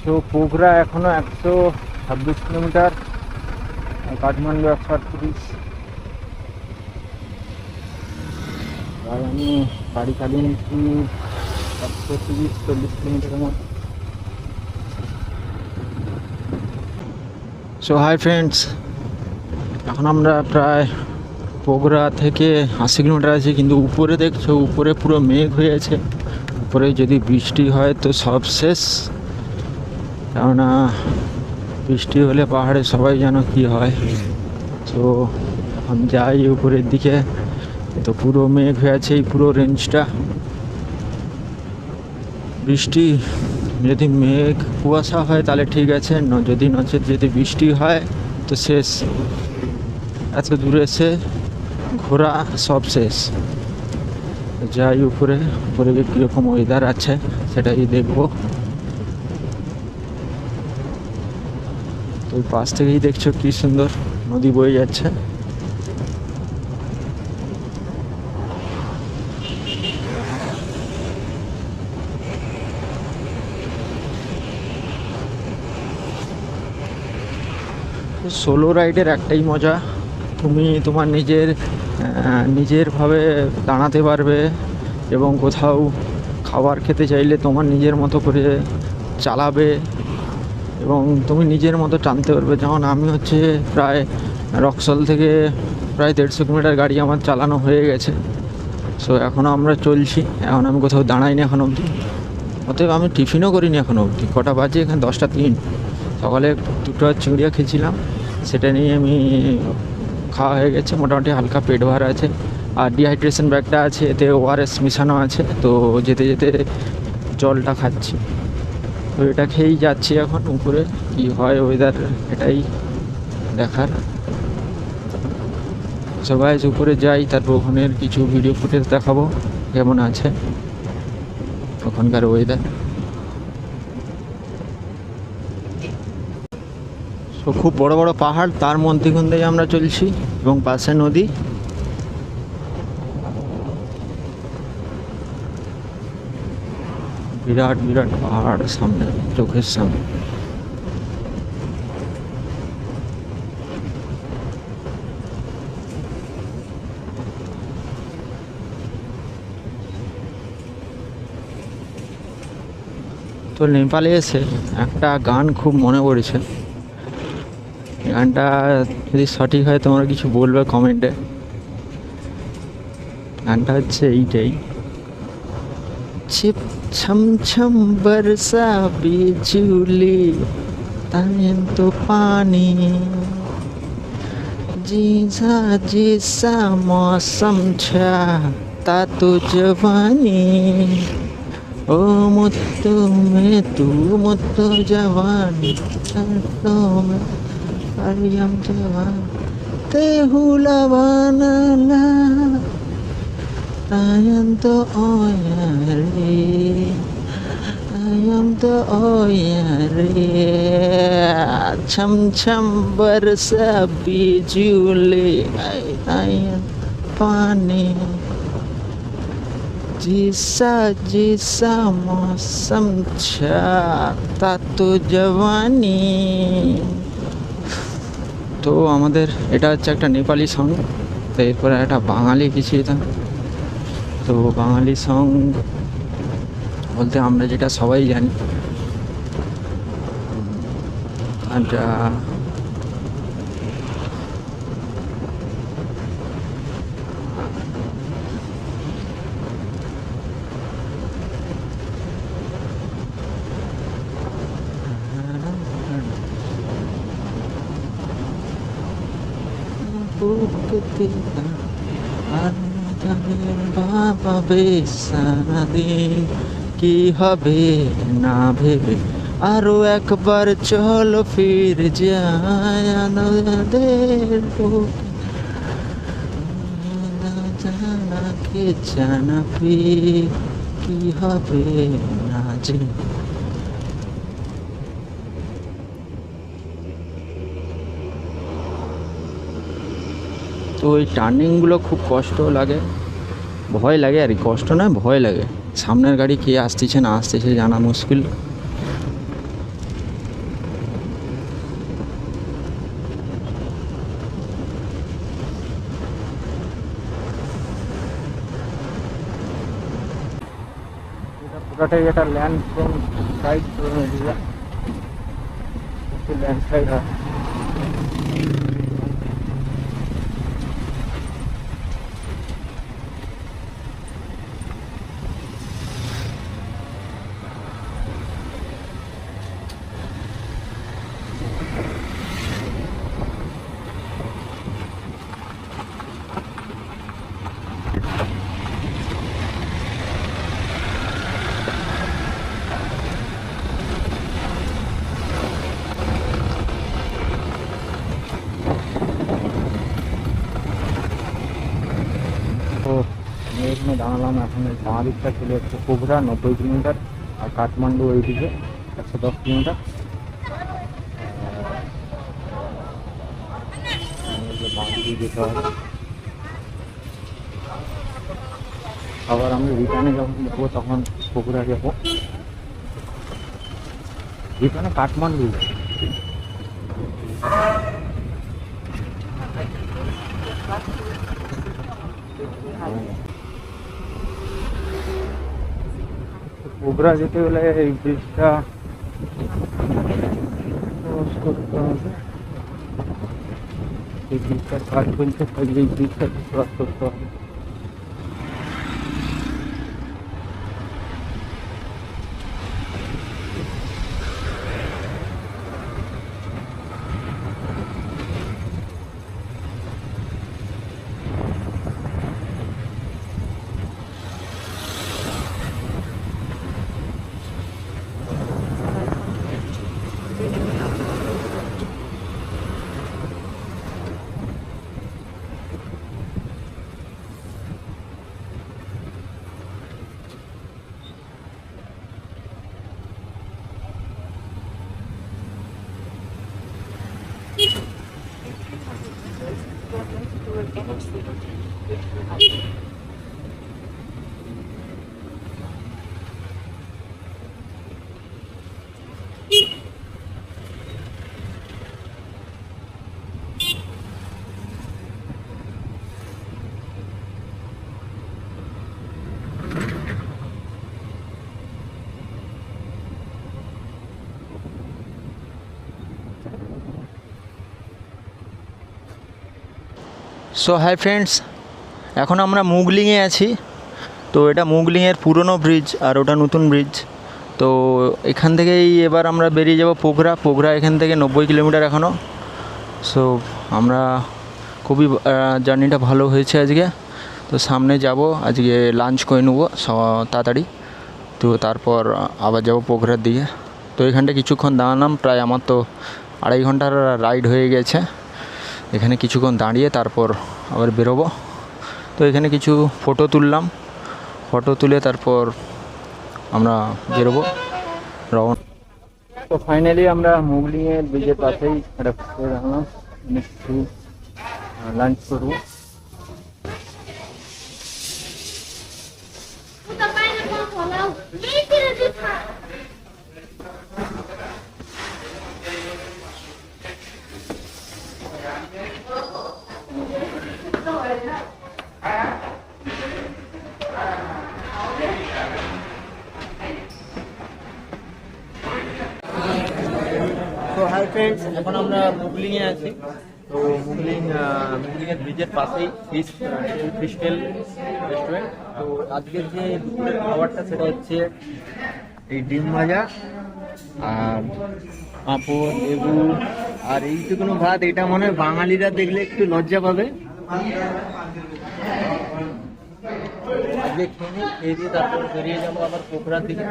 So Pokhara এখনো 126 kilometre, Kathmandu 138। আর আমি গাড়ি চালিয়ে নিচ্ছি 130-140 কিলোমিটারের মতো। সো হাই ফ্রেন্ডস, এখন আমরা প্রায় পোখরা থেকে 80 কিলোমিটার আছি, কিন্তু উপরে দেখছো উপরে পুরো মেঘ হয়ে আছে। উপরে যদি বৃষ্টি হয় তো সব শেষ, কেননা বৃষ্টি হলে পাহাড়ে সবাই জানো কি হয়। তো আমি যাই উপরের দিকে, তো পুরো মেঘ হয়ে আছে এই পুরো রেঞ্জটা। বৃষ্টি যদি মেঘ কুয়াশা হয় তাহলে ঠিক আছে, যদি নচেত যদি বৃষ্টি হয় তো শেষ। এত দূরে এসে ঘোরা সব শেষ। যাই উপরে কীরকম ওয়েদার আছে সেটাই দেখবো। তো পাশ থেকেই দেখছো কি সুন্দর নদী বয়ে যাচ্ছে। সোলো রাইডের একটাই মজা, তুমি তোমার নিজেরভাবে দাঁড়াতে পারবে, এবং কোথাও খাবার খেতে চাইলে তোমার নিজের মতো করে চালাবে এবং তুমি নিজের মতো টানতে পারবে। যেমন আমি প্রায় রক্সল থেকে প্রায় 150 কিলোমিটার গাড়ি আমার চালানো হয়ে গেছে। সো এখনও আমরা চলছি, এখন আমি কোথাও দাঁড়াইনি এখন অবধি। অতএব আমি টিফিনও করিনি এখনও অবধি। কটা বাজে এখানে? 10টা 3। সকালে 2টো চিংড়িয়া খেয়েছিলাম, সেটা নিয়ে আমি খাওয়া হয়ে গেছে, মোটামুটি হালকা পেট ভরা আছে। আর ডিহাইড্রেশন ব্যাগটা আছে, এতে ORS মিশানো আছে, তো যেতে যেতে জলটা খাচ্ছি। তো এটা খেয়েই যাচ্ছি এখন উপরে, কি হয় ওয়েদার এটাই দেখার। সবাই উপরে যাই, তারপর ওখানের কিছু ভিডিও ফুটেজ দেখাবো কেমন আছে ওখানকার ওয়েদার। তো খুব বড় বড় পাহাড়, তার মধ্যখান দিয়ে আমরা চলছি এবং পাশে নদী। বিরাট বিরাট পাহাড় সামনে, চোখের সামনে। তো নেপালে এসে একটা গান খুব মনে পড়েছে। গানটা যদি সঠিক হয় তোমরা কিছু বলবে কমেন্টে। গানটা এইটাই, छिप छम छम बरसा बिजुली तायन तो पानी, जीसा जीसा मौसम छा ता तो जवानी, ओ मुत्तु में तू मुत्तु जवानी, तो में अरियम जवान ते हुलावाना ला Ayam to oyare, ayam to oyare, cham cham barsa bijuli, ayam pani, jisa jisa mausam cha, tato jawani। তো আমাদের এটা একটা নেপালি সং, তো এরপরে একটা বাঙালি কিছু এটা। তো বাঙালি সং বলতে আমরা যেটা সবাই জানি, বাবা বেসাদিন কি হবে না ভেবে, আরো একবার চলো ফির যায় আমাদের জানা কে জানা কি হবে না যে। তো ওই টার্নিংগুলো খুব কষ্ট লাগে, ভয় লাগে আর কি, কষ্ট নয় ভয় লাগে। সামনের গাড়ি কে আসতেছে না আসতেছে জানা মুশকিল। পোখরাটাই একটা ল্যান্ড সাইড, ল্যান্ড সাইড হয়। তো আমি এখানে দাঁড়ালাম, এখন বাঁ দিকটা চলে যাচ্ছে পোখরা 90 কিলোমিটার, আর কাঠমান্ডু ওইদিকে 110 কিলোমিটার। বাঁ দিকে যেতে হবে। আবার আমি রিটার্নে যখন যাবো তখন পোখরা যাবো, রিটার্নে কাঠমান্ডু। পোখরা যেতে গেলে এই ব্রিজটা ক্রস করতে হবে। এই ব্রিজটার কাজ চলছে, এই ব্রিজটা ক্রস করতে হবে। সো হাই ফ্রেন্ডস, এখন আমরা মুগলিংয়ে আছি। তো এটা মুগলিংয়ের পুরনো ব্রিজ আর ওটা নতুন ব্রিজ। তো এখান থেকেই এবার আমরা বেরিয়ে যাব পোখরা। পোখরা এখান থেকে 90 কিলোমিটার এখনও। সো আমরা খুবই জার্নিটা ভালো হয়েছে আজকে। তো সামনে যাব, আজকে লাঞ্চ করে নেবো তাড়াতাড়ি। তো তারপর আবার যাব পোখরার দিকে। তো এখানটা কিছুক্ষণ দাঁড়ালাম, প্রায় আমার তো 2.5 ঘন্টার রাইড হয়ে গেছে। এখানে কিছুক্ষণ দাঁড়িয়ে তারপর আবার বেরোবো। তো এখানে কিছু ফটো তুললাম, ফটো তুলে তারপর আমরা বেরোবো রওনা। তো ফাইনালি আমরা মুগলিংয়ের ব্রিজের পাশেই একটা দাঁড়ালাম, একটু লাঞ্চ করবো। তো হাই ফ্রেন্ডস, এখন আমরা মুগলিংয়ে আছি। তো মুগলিংয়ের ব্রিজের পাশেই ক্রিস্টাল রেস্টুরেন্ট। তো আজকের যে দুপুরের খাবারটা সেটা হচ্ছে এই ডিম ভাজা আর পাঁপড়, লেবু আর এইটুকুনো ভাত। এটা মনে হয় বাঙালিরা দেখলে একটু লজ্জা পাবে। আজকে খেয়ে দিয়ে তারপর বেরিয়ে যাবো আবার পোখরার দিকে।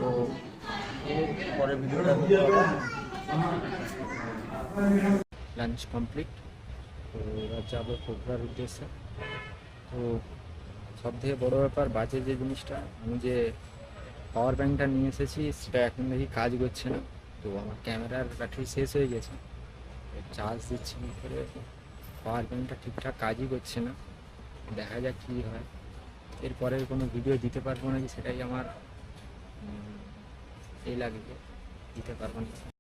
তো পরে ভিডিওটা লাঞ্চ কমপ্লিট। তো এবার যাবো পোখরার উদ্দেশ্যে। তো সব থেকে বড়ো ব্যাপার, বাজে যে জিনিসটা, আমি যে পাওয়ার ব্যাঙ্কটা নিয়ে এসেছি সেটা এখন দেখি কাজ করছে না। তো আমার ক্যামেরার ব্যাটারি শেষ হয়ে গেছে, চার্জ দিচ্ছি করে পাওয়ার ব্যাঙ্কটা ঠিকঠাক কাজই করছে না। দেখা যাক কী হয়। এরপরের কোনো ভিডিও দিতে পারবো নাকি সেটাই আমার এই লাগে, দিতে পারবো না।